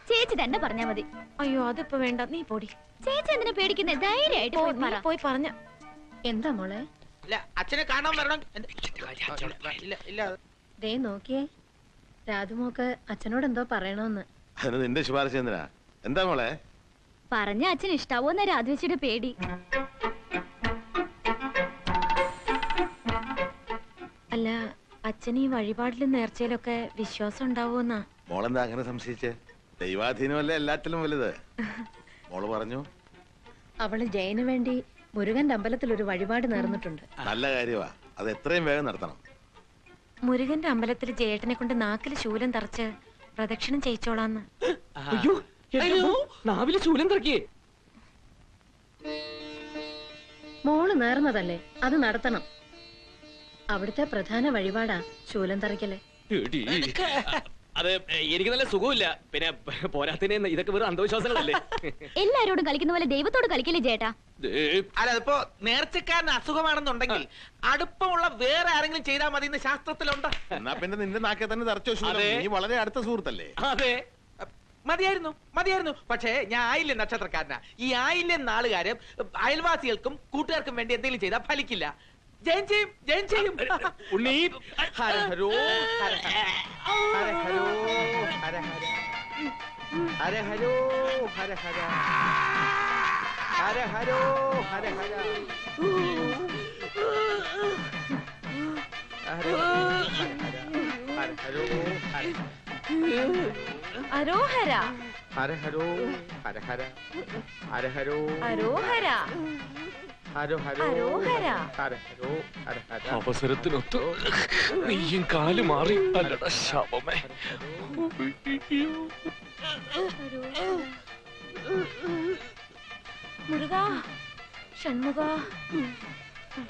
ചേച്ചി തന്നെ പറഞ്ഞാ മതി. അയ്യോ അതിപ്പോ വേണ്ട, നീ പോടി. ചേച്ചി എന്തിനാ പേടിക്കുന്നേ? ധൈര്യമായിട്ട് പോയി പറഞ്ഞ. എന്താ മോളെ? അച്ഛനെ കാണാൻ വരണം. ദേ നോക്കിയേ, രാധുമോക്ക് അച്ഛനോട് എന്തോ പറയണോന്ന്. അതിന് നിന്റെ ശുപാർശ എന്തിനാ? എന്താ മോളെ? പറഞ്ഞ അച്ഛൻ ഇഷ്ടാവോന്ന രാധുവച്ചിയുടെ പേടി. അല്ല, അച്ഛൻ ഈ വഴിപാടിലും നേർച്ചയിലൊക്കെ വിശ്വാസം ഉണ്ടാവോന്നാ. മോളെന്താ അങ്ങനെ സംശയിച്ചേ? ദൈവാധീനമല്ലേ എല്ലാത്തിലും വലുത്. മോള് പറഞ്ഞു. അവള് ജയന് വേണ്ടി മുരുകന്റെ അമ്പലത്തിൽ ഒരു വഴിപാട് നേർന്നിട്ടുണ്ട്. നല്ല കാര്യമാ, അത് എത്രയും വേഗം നടത്തണം. മുരുകന്റെ അമ്പലത്തിൽ ജയേട്ടനെ കൊണ്ട് നാക്കില് ശൂലം തറച്ച് പ്രദക്ഷിണം ചെയ്യിച്ചോളാന്ന്. ശൂലം തറക്കിയേ. മോള് നേർന്നതല്ലേ, അത് നടത്തണം. അവിടുത്തെ പ്രധാന വഴിപാടാ ശൂലം തറയ്ക്കല്. അത് എനിക്ക് നല്ല സുഖമില്ല. പിന്നെ പോരാത്തിന് ഇതൊക്കെ വെറും അന്ധവിശ്വാസങ്ങളല്ലേ. എല്ലാരോടും കളിക്കുന്ന പോലെ ദൈവത്തോട് കളിക്കല്ലേ ചേട്ടാ? അല്ല, അതിപ്പോ നേർച്ചക്കാരന് അസുഖമാണെന്നുണ്ടെങ്കിൽ അടുപ്പമുള്ള വേറെ ആരെങ്കിലും ചെയ്താൽ മതി എന്ന് ശാസ്ത്രത്തിലുണ്ട്. എന്നാ പിന്നെ നിന്റെ നാക്കെ തന്നെ തറച്ചോ ശൂലം. നീ വളരെ അടുത്ത സുഹൃത്തല്ലേ? അതെ, മതിയായിരുന്നു. പക്ഷേ ഞാൻ ആയില്യം നക്ഷത്രക്കാരനാ. ഈ ആയില്യം നാളുകാര് അയൽവാസികൾക്കും കൂട്ടുകാർക്കും വേണ്ടി എന്തെങ്കിലും ചെയ്താൽ ഫലിക്കില്ല. ജയൻ ചെയ്യും. ഉണ്ണി ഹര ഹരോ ഹര ഹര ഹരോ ഹര ഹര ഹര ഹരോ ഹര ഹര ഹര ഹരോ ഹര ഹര അരോഹര ഹര ഹരോ ഹര ഹര ഹര ഹരോ അരോഹര അവസരത്തിനൊത്ത് നീയും കാല് മാറി. അല്ലട ശാപമേ. മുരുക, ഷൺമുഖ,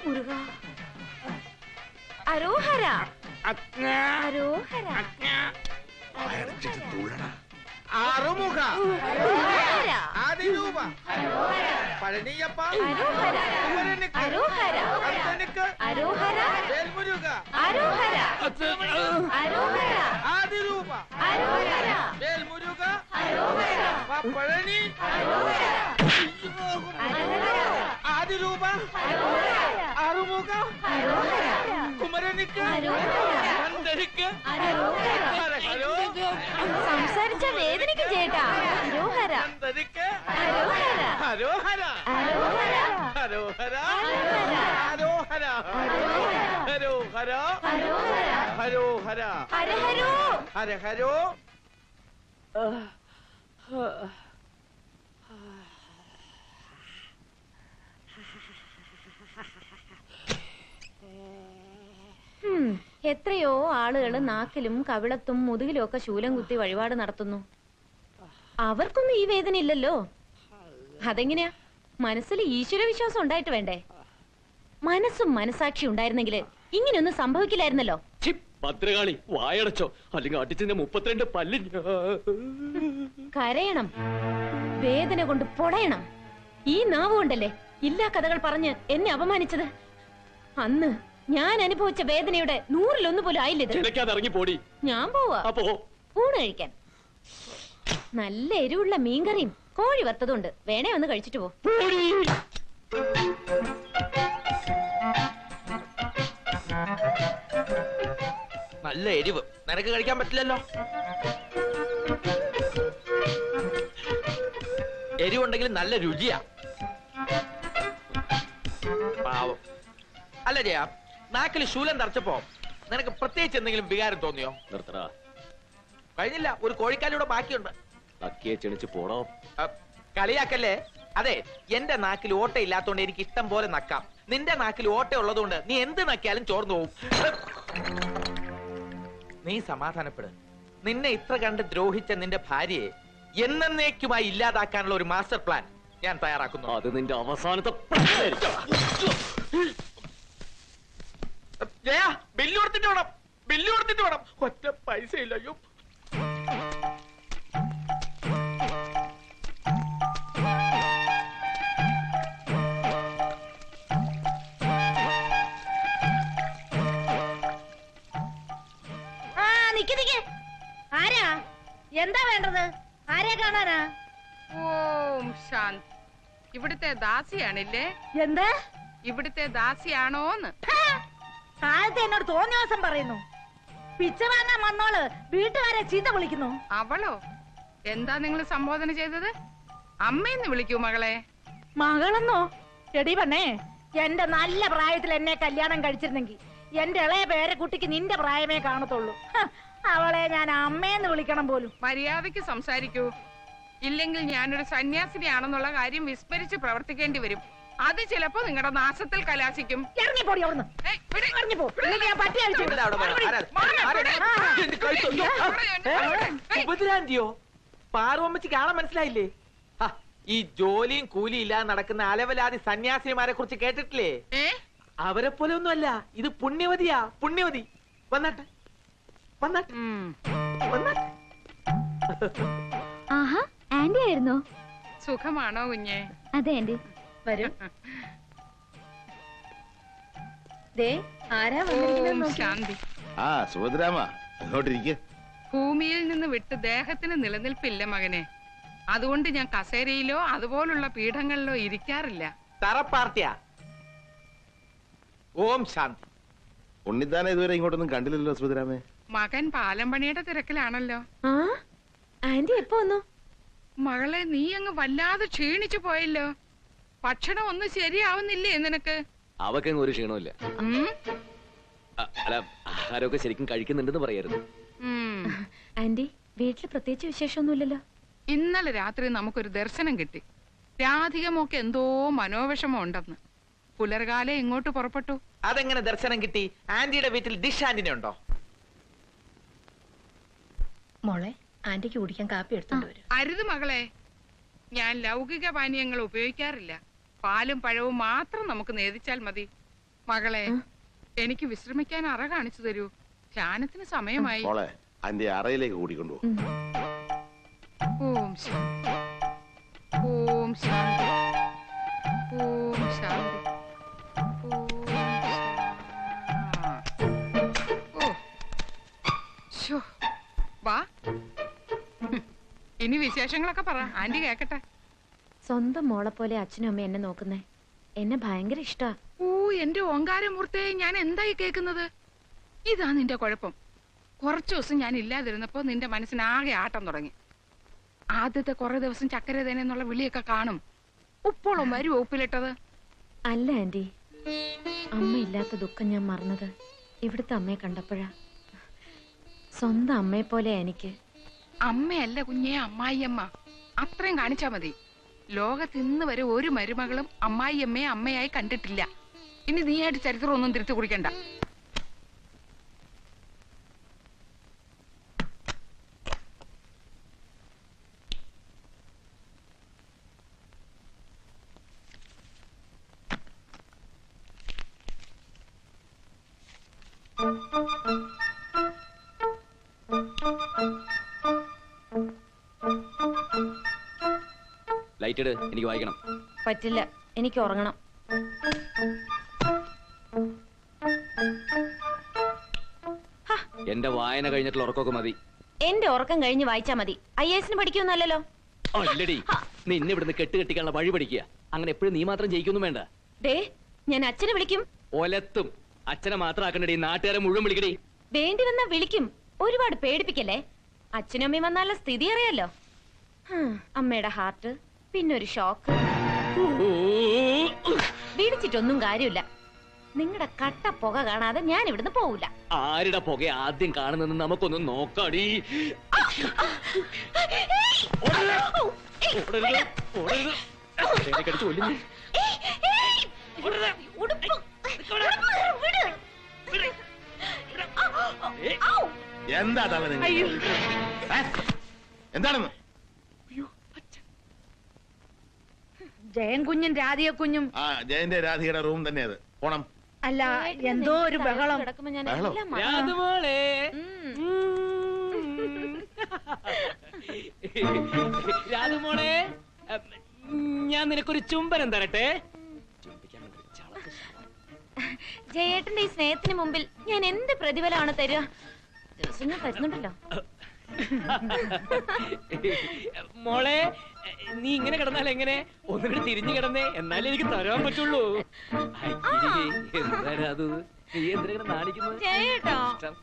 മുരുക, അരോഹര അരോഹര ആറുമുഖ ആദിരൂപ പഴനിയപ്പ അരോഹര അരോഹര വേൽമുരുക അരോഹര അരോഹര ആദിരൂപ അരോഹര വേൽമുരുക അരോഹര പഴനി ആദിരൂപ ആറുമുഖ കുമരനിക്ക് സംസാരിച്ച വേദനയ്ക്ക് ചേട്ടാ. അരോഹര അരോഹര ഹരോഹര അരോഹര ഹരോഹര അരോഹര ഹരോഹര ഹരോഹര ഹരഹരോ ഹരഹരോ. എത്രയോ ആളുകൾ നാക്കിലും കവിളത്തും മുതുകിലും ഒക്കെ ശൂലം കുത്തി വഴിപാട് നടത്തുന്നു. അവർക്കൊന്നും ഈ വേദന ഇല്ലല്ലോ. അതെങ്ങനെയാ? മനസ്സിൽ ഈശ്വര വിശ്വാസം ഉണ്ടായിട്ട് വേണ്ടേ? മനസ്സും മനസാക്ഷി ഉണ്ടായിരുന്നെങ്കിൽ ഇങ്ങനെയൊന്നും സംഭവിക്കില്ലായിരുന്നല്ലോ. ഭദ്രകാളി വായടച്ചോ, അല്ലെങ്കിൽ അടിച്ചതിന്റെ 32 പല്ല്. കരയണം, വേദന കൊണ്ട് പൊടയണം. ഈ നാവ് കൊണ്ടല്ലേ ഇല്ലാ കഥകൾ പറഞ്ഞ് എന്നെ അപമാനിച്ചത്. അന്ന് ഞാൻ അനുഭവിച്ച വേദനയുടെ 100-1 പോലും ആയില്ലത്. ഇറങ്ങി പോടി. ഞാൻ പോവാ ഊണ് കഴിക്കാൻ. നല്ല എരിവുള്ള മീൻകറിയും കോഴി വറുത്തതുണ്ട്. വേണേ ഒന്ന് കഴിച്ചിട്ട് പോ. നല്ല എരിവ് നിനക്ക് കഴിക്കാൻ പറ്റില്ലല്ലോ. എരിവുണ്ടെങ്കിൽ നല്ല രുചിയാ. പാവം. അല്ല ജയ, നാക്കിൽ ശൂലം തറച്ചപ്പോ നിനക്ക് പ്രത്യേകിച്ച് എന്തെങ്കിലും വികാരം തോന്നിയോ? നിർത്തടാ, കഴിഞ്ഞില്ല, ഒരു കോഴിക്കാലൂടെ ബാക്കിയുണ്ട്. ക്ഷണിച്ച് പോണോ? കളിയാക്കല്ലേ. അതെ, എന്റെ നാക്കിൽ ഓട്ടയില്ലാത്തോണ്ട് എനിക്ക് ഇഷ്ടം പോലെ നക്കാം. നിന്റെ നാക്കിൽ ഓട്ട ഉള്ളതുകൊണ്ട് നീ എന്ത് നക്കിയാലും ചോർന്നു പോവും. നീ സമാധാനപ്പെട്. നിന്നെ ഇത്ര കണ്ട് ദ്രോഹിച്ച നിന്റെ ഭാര്യയെ എന്നേക്കുമായി ഇല്ലാതാക്കാനുള്ള ഒരു മാസ്റ്റർ പ്ലാൻ ഞാൻ തയ്യാറാക്കുന്നു. അത് നിന്റെ അവസാനത്തെ ജയ, ബില്ല് കൊടുത്തിട്ട് വേണം. ഒറ്റ പൈസ ഇല്ലയോ. ആരാ? എന്താ വേണ്ടത്? ആരെ കാണാനാ? ഓം ശാന്തി. ഇവിടുത്തെ ദാസിയാണില്ലേ? എന്താ? ഇവിടുത്തെ ദാസിയാണോന്ന്? സായത്തെ എന്നോട് തോന്നിയ ദിവസം പറയുന്നു. പിച്ച വാങ്ങാൻ വന്നോള് വീട്ടുകാരെ ചീത്ത വിളിക്കുന്നു. അവളോ? എന്താ നിങ്ങൾ സംബോധന ചെയ്തത്? അമ്മയെന്ന് വിളിക്കൂ മകളെ. മകളെന്നോ? എടി പെണ്ണേ, എന്റെ നല്ല പ്രായത്തിൽ എന്നെ കല്യാണം കഴിച്ചിരുന്നെങ്കിൽ എന്റെ ഇളയ പേരക്കുട്ടിക്ക് നിന്റെ പ്രായമേ കാണത്തുള്ളൂ. അവളെ ഞാൻ അമ്മയെന്ന് വിളിക്കണം പോലും. മര്യാദയ്ക്ക് സംസാരിക്കൂ. ഇല്ലെങ്കിൽ ഞാനൊരു സന്യാസിനിയാണെന്നുള്ള കാര്യം വിസ്മരിച്ച് പ്രവർത്തിക്കേണ്ടി വരും. അത് ചിലപ്പോ നിങ്ങളുടെ നാശത്തിൽ കലാശിക്കും. ഇറങ്ങിപ്പോടി അവിടുന്ന്. ഏയ്, വിട്. ഇറങ്ങിപ്പോ. ഇല്ലെങ്കിൽ ഞാൻ പട്ടി അടിച്ചു. എന്താ അവിടെ പോയത്? എന്റെ കഴുത്തൊന്നും. ഉപദ്രാന്തിയോ? പാർവമ്മച്ചി കാണാൻ മനസ്സിലായില്ലേ? ഹ, ഈ ജോലിയും കൂലിയും ഇല്ലാതെ നടക്കുന്ന അലവലാതി സന്യാസിമാരെ കുറിച്ച് കേട്ടിട്ടില്ലേ? ഏ? അവരെ പോലെ ഒന്നുമല്ല, ഇത് പുണ്യവതിയാ. പുണ്യവതി. വന്നാട്ടെ വന്നാട്ടെ വന്നാട്ടെ. ആഹാ, ആന്റി ആയിരുന്നോ? സുഖമാണോ കുഞ്ഞെ? അതെ ആന്റി. വരൂ. ദേ ആരാ ഓം വന്നിരിക്കുന്നത് നോക്കി. ശാന്തി. ആ സുഭദ്രാമ അങ്ങോട്ടിരിക്കുക. ഭൂമിയിൽ നിന്ന് വിട്ട് ദേഹത്തിന് നിലനിൽപ്പില്ല മകനെ. അതുകൊണ്ട് ഞാൻ കസേരയിലോ അതുപോലുള്ള പീഠങ്ങളിലോ ഇരിക്കാറില്ല. തറപ്പാർട്ടിയാ. ഓം ശാന്തി. ഉണ്ണിത്താനെ ഇതുവരെ ഇങ്ങോട്ടൊന്നും കണ്ടില്ലല്ലോ സുഭദ്രാമേ. മകൻ പാലം പണിയുടെ തിരക്കിലാണല്ലോ. ആ ആന്റി എപ്പോ വന്നു? മകളെ, നീ അങ്ങ് വല്ലാതെ ക്ഷീണിച്ചു പോയല്ലോ. ഭക്ഷണം ഒന്നും ശരിയാവുന്നില്ലേ നിനക്ക്? അവക്കങ്ങ് ഒരു ക്ഷീണമില്ല. ഉം? അല്ല, ആഹാരമൊക്കെ ശരിക്കും കഴിക്കുന്നുണ്ടെന്ന് പറയരുത്. ഉം. ആന്റി വീട്ടില് പ്രത്യേകിച്ച് വിശേഷമൊന്നുമില്ലല്ലോ. ഇന്നലെ രാത്രി നമുക്കൊരു ദർശനം കിട്ടി. രാധികമൊക്കെ എന്തോ മനോവിഷമം ഉണ്ടെന്ന്. പുലർകാലം ഇങ്ങോട്ട് പുറപ്പെട്ടു. അതെങ്ങനെ ദർശനം കിട്ടി? ആന്റിയുടെ വീട്ടിൽ ഡിഷ് ആന്റിനെ ഉണ്ടോ? മോളെ ആന്റിക്ക് കുടിക്കാൻ കാപ്പി എടുത്തോണ്ട് വരും. അരുത് മകളെ, ഞാൻ ലൗകിക പാനീയങ്ങൾ ഉപയോഗിക്കാറില്ല. പാലും പഴവും മാത്രം നമുക്ക് നേദിച്ചാൽ മതി. മകളെ, എനിക്ക് വിശ്രമിക്കാൻ അറ കാണിച്ചു തരൂ. ധ്യാനത്തിന് സമയമായി. മോളെ അതിന്റെ അറയിലേക്ക് കൂടിക്കൊണ്ടുപോകും. ഓം ശാന്തി. ഓം ശാന്തി. ഓം ശാന്തി. ഓം ശാന്തി. ഓ. ശോ. വാ. ഇനി വിശേഷങ്ങളൊക്കെ പറ, ആന്റി കേക്കട്ടെ. സ്വന്തം മോളെ പോലെ അച്ഛനും അമ്മയും എന്നെ നോക്കുന്നേ. എന്നെ ഭയങ്കര ഇഷ്ടാ. ഓ, എന്റെ ഓങ്കാരമൂർത്തിയെ, ഞാൻ എന്തായി കേൾക്കുന്നത്? ഇതാ നിന്റെ കുഴപ്പം. കുറച്ചു ദിവസം ഞാൻ ഇല്ലാതിരുന്നപ്പോ നിന്റെ മനസ്സിനാകെ ആട്ടം തുടങ്ങി. ആദ്യത്തെ കുറെ ദിവസം ചക്കര തേനെന്നുള്ള വിളിയൊക്കെ കാണും. ഉപ്പോളം വരും ഉപ്പിലിട്ടത്. അല്ല ആന്റി, അമ്മ ഇല്ലാത്ത ദുഃഖം ഞാൻ മറന്നത് ഇവിടുത്തെ അമ്മയെ കണ്ടപ്പോഴാ. സ്വന്തം അമ്മയെ പോലെ എനിക്ക്. അമ്മയല്ല കുഞ്ഞെ, അമ്മായിയമ്മ. അത്രയും കാണിച്ചാ മതി. ലോകത്ത് ഇന്ന് വരെ ഒരു മരുമകളും അമ്മായിയമ്മയെ അമ്മയായി കണ്ടിട്ടില്ല. ഇനി നീയായിട്ട് ചരിത്രം ഒന്നും തിരുത്തി കുറിക്കണ്ട. ലൈറ്റ് ഇട്, എനിക്ക് വായിക്കണം. പറ്റില്ല, എനിക്ക് ഉറങ്ങണം. എന്റെ വായന കഴിഞ്ഞിട്ടുള്ള ഉറക്കമൊക്കെ മതി. എന്റെ ഉറക്കം കഴിഞ്ഞ് വായിച്ചാ മതി. IAS പഠിക്കൊന്നല്ലോ. അല്ലടി, നിന്നെ ഇവിടുന്ന് കെട്ടിക്കാനുള്ള വഴി പഠിക്കുക. അങ്ങനെ എപ്പോഴും നീ മാത്രം ജയിക്കൊന്നും വേണ്ട. ദേ, ഞാൻ അച്ഛനെ വിളിക്കും. ഒലത്തും. അച്ഛനെ മാത്രം ആക്കണ്ടടി, നാട്ടുകാരെ മുഴുവൻ വിളിക്കടി. വേണ്ടി വന്നാ വിളിക്കും. ഒരുപാട് പേടിപ്പിക്കല്ലേ. അച്ഛനും അമ്മയും വന്നാലുള്ള സ്ഥിതി അറിയാലോ. അമ്മയുടെ ഹാർട്ട്, പിന്നൊരു ഷോക്ക്. വീടിച്ചിട്ടൊന്നും കാര്യമില്ല. നിങ്ങളുടെ കട്ട പുക കാണാതെ ഞാൻ ഇവിടുന്ന് പോവില്ല. ആരുടെ പുക ആദ്യം കാണുന്നെന്ന് നമുക്കൊന്ന് നോക്കാടി. എന്താ തള്ള നിങ്ങൾ? എന്താണെന്ന്? ജയൻ കുഞ്ഞും രാധിക കുഞ്ഞും. ആ ജയന്റെ രാധികയുടെ റൂം തന്നെ അത്. പോണം. അല്ല, എന്തോ ഒരു ബഹളം. കിടക്കുമ്പോ ഞാൻ ബഹളം? എല്ലാം മറന്നു. രാധമോളെ, രാധമോളെ, ഞാൻ നിനക്കൊരു ചുംബനം തരട്ടെ? ജയേട്ടന്റെ ഈ സ്നേഹത്തിന് മുമ്പിൽ ഞാൻ എന്ത് പ്രതിഫലമാണ് തരിക? ദിവസം ഞാൻ തരുന്നുണ്ടല്ലോ. മോളെ നീ ഇങ്ങനെ കിടന്നാൽ എങ്ങനെ ഒന്നുകൂടി തിരിഞ്ഞു കിടന്നേ എന്നാലേ എനിക്ക് തരാൻ പറ്റുള്ളൂ. എന്താ അത് നീ എന്തിനാ നാണിക്കുന്നത്? ചേട്ടാ ഇഷ്ടം.